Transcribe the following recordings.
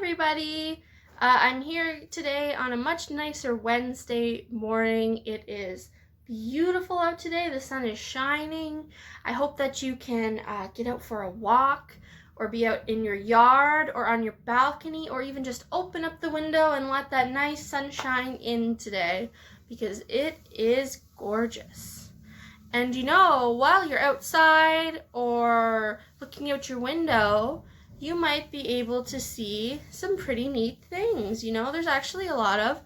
everybody. I'm here today on a much nicer Wednesday morning. It is beautiful out today. The sun is shining. I hope that you can get out for a walk or be out in your yard or on your balcony or even just open up the window and let that nice sunshine in today because it is gorgeous. And you know, while you're outside or looking out your window, you might be able to see some pretty neat things. You know, there's actually a lot of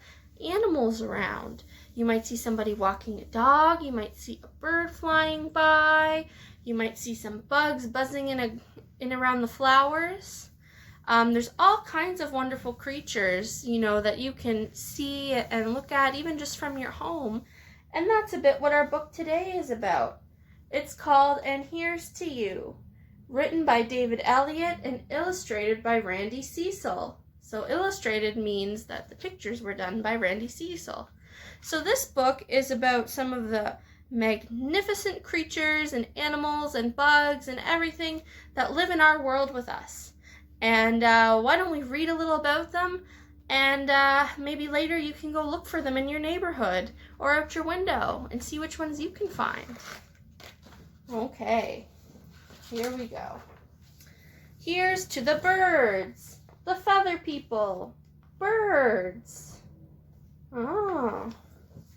animals around. You might see somebody walking a dog. You might see a bird flying by. You might see some bugs buzzing in around the flowers. There's all kinds of wonderful creatures, you know, that you can see and look at even just from your home. And that's a bit what our book today is about. It's called And Here's to You, written by David Elliot and illustrated by Randy Cecil. So illustrated means that the pictures were done by Randy Cecil. So this book is about some of the magnificent creatures and animals and bugs and everything that live in our world with us. And why don't we read a little about them? And maybe later you can go look for them in your neighborhood or out your window and see which ones you can find. Okay, here we go. Here's to the birds, the feather people, birds. Oh,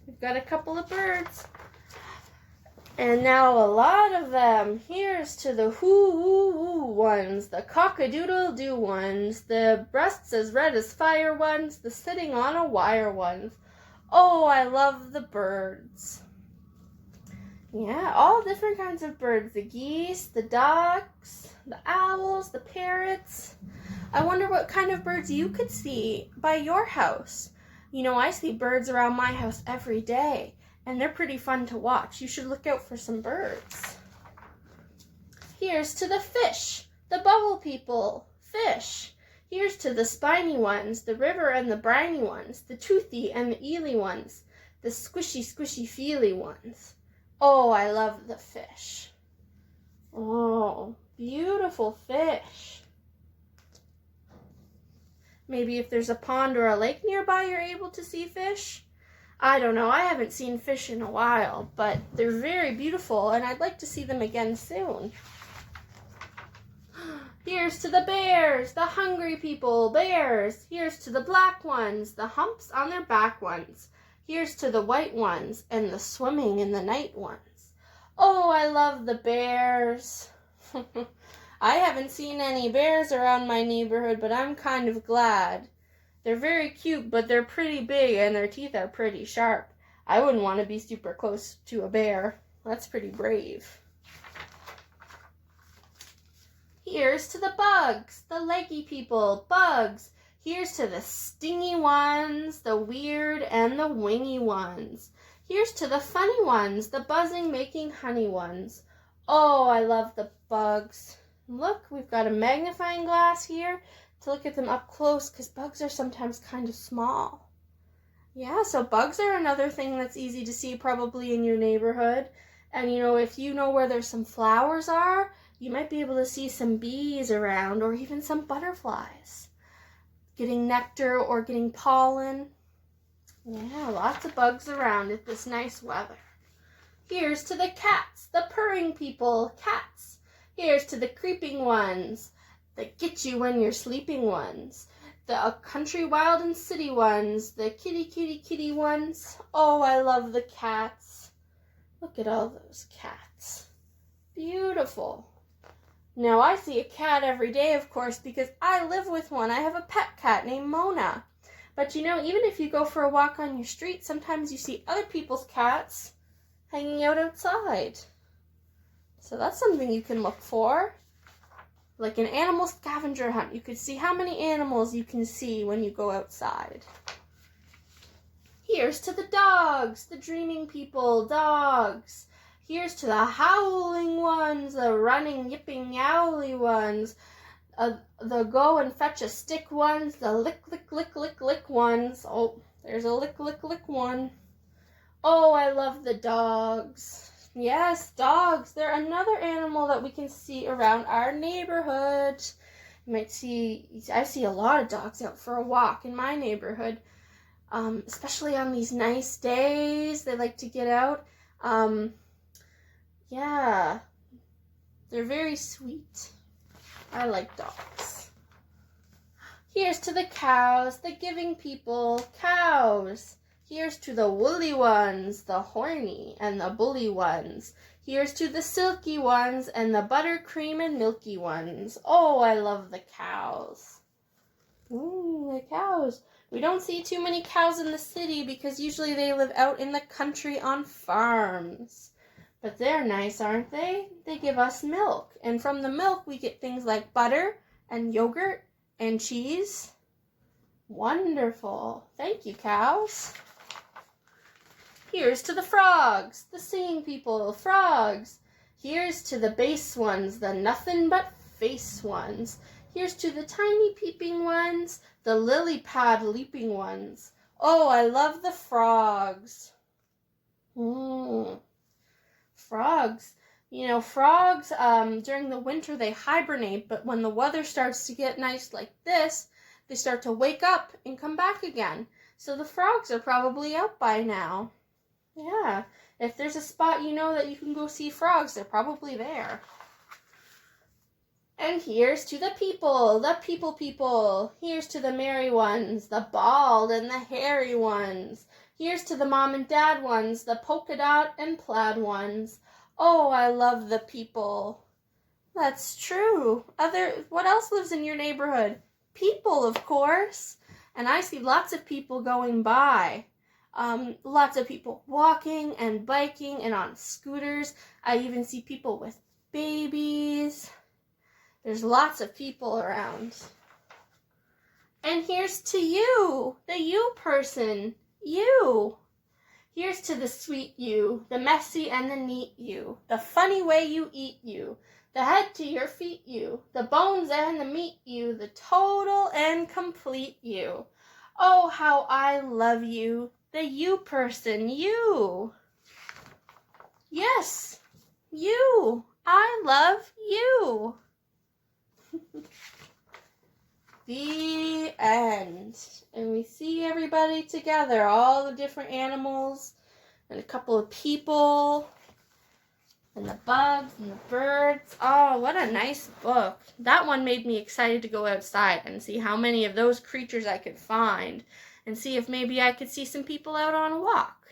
we've got a couple of birds. And now a lot of them. Here's to the hoo-hoo-hoo ones, the cock-a-doodle-doo ones, the breasts as red as fire ones, the sitting on a wire ones. Oh, I love the birds. Yeah, all different kinds of birds. The geese, the ducks, the owls, the parrots. I wonder what kind of birds you could see by your house. You know, I see birds around my house every day. And they're pretty fun to watch. You should look out for some birds. Here's to the fish, the bubble people, fish. Here's to the spiny ones, the river and the briny ones, the toothy and the eely ones, the squishy, squishy, feely ones. Oh, I love the fish. Oh, beautiful fish. Maybe if there's a pond or a lake nearby, you're able to see fish. I don't know, I haven't seen fish in a while, but they're very beautiful and I'd like to see them again soon. Here's to the bears, the hungry people, bears. Here's to the black ones, the humps on their back ones. Here's to the white ones and the swimming in the night ones. Oh, I love the bears. I haven't seen any bears around my neighborhood, but I'm kind of glad. They're very cute, but they're pretty big and their teeth are pretty sharp. I wouldn't want to be super close to a bear. That's pretty brave. Here's to the bugs, the leggy people, bugs. Here's to the stingy ones, the weird and the wingy ones. Here's to the funny ones, the buzzing making honey ones. Oh, I love the bugs. Look, we've got a magnifying glass here to look at them up close because bugs are sometimes kind of small. Yeah, so bugs are another thing that's easy to see probably in your neighborhood. And you know, if you know where there's some flowers are, you might be able to see some bees around or even some butterflies getting nectar or getting pollen. Yeah, lots of bugs around at this nice weather. Here's to the cats, the purring people, cats. Here's to the creeping ones, the get you when you're sleeping ones, the country wild and city ones, the kitty kitty kitty ones. Oh, I love the cats. Look at all those cats. Beautiful. Now I see a cat every day, of course, because I live with one. I have a pet cat named Mona. But you know, even if you go for a walk on your street, sometimes you see other people's cats hanging out outside. So that's something you can look for. Like an animal scavenger hunt. You could see how many animals you can see when you go outside. Here's to the dogs, the dreaming people, dogs. Here's to the howling ones, the running, yipping, yowly ones, the go and fetch a stick ones, the lick, lick, lick, lick, lick ones. Oh, there's a lick, lick, lick one. Oh, I love the dogs. Yes, dogs. They're another animal that we can see around our neighborhood. I see a lot of dogs out for a walk in my neighborhood, especially on these nice days. They like to get out. Yeah, they're very sweet. I like dogs. Here's to the cows, the giving people, cows. Here's to the woolly ones, the horny and the bully ones. Here's to the silky ones and the buttercream and milky ones. Oh, I love the cows. Ooh, the cows. We don't see too many cows in the city because usually they live out in the country on farms. But they're nice, aren't they? They give us milk. And from the milk we get things like butter and yogurt and cheese. Wonderful. Thank you, cows. Here's to the frogs, the singing people, frogs. Here's to the bass ones, the nothing but face ones. Here's to the tiny peeping ones, the lily pad leaping ones. Oh, I love the frogs. Frogs. You know, frogs, during the winter they hibernate, but when the weather starts to get nice like this, they start to wake up and come back again. So the frogs are probably out by now. Yeah, if there's a spot you know that you can go see frogs, they're probably there. And here's to the people, people. Here's to the merry ones, the bald and the hairy ones. Here's to the mom and dad ones, the polka dot and plaid ones. Oh, I love the people. That's true. What else lives in your neighborhood? People, of course. And I see lots of people going by. Lots of people walking and biking and on scooters. I even see people with babies. There's lots of people around. And here's to you, the you person, you. Here's to the sweet you, the messy and the neat you, the funny way you eat you, the head to your feet you, the bones and the meat you, the total and complete you. Oh, how I love you, the you person, you. Yes, you. I love you. The end. And we see everybody together, all the different animals and a couple of people and the bugs and the birds. Oh, what a nice book. That one made me excited to go outside and see how many of those creatures I could find and see if maybe I could see some people out on a walk.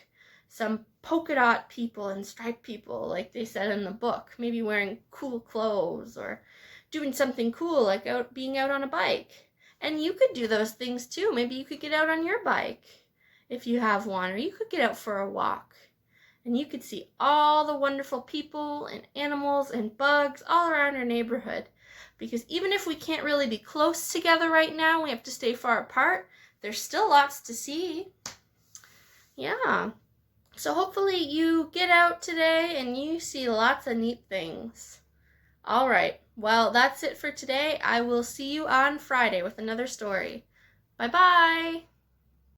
Some polka dot people and striped people, like they said in the book, maybe wearing cool clothes or doing something cool like being out on a bike. And you could do those things too. Maybe you could get out on your bike if you have one, or you could get out for a walk. And you could see all the wonderful people and animals and bugs all around your neighborhood. Because even if we can't really be close together right now, we have to stay far apart, there's still lots to see. Yeah. So hopefully you get out today and you see lots of neat things. All right. Well, that's it for today. I will see you on Friday with another story. Bye-bye.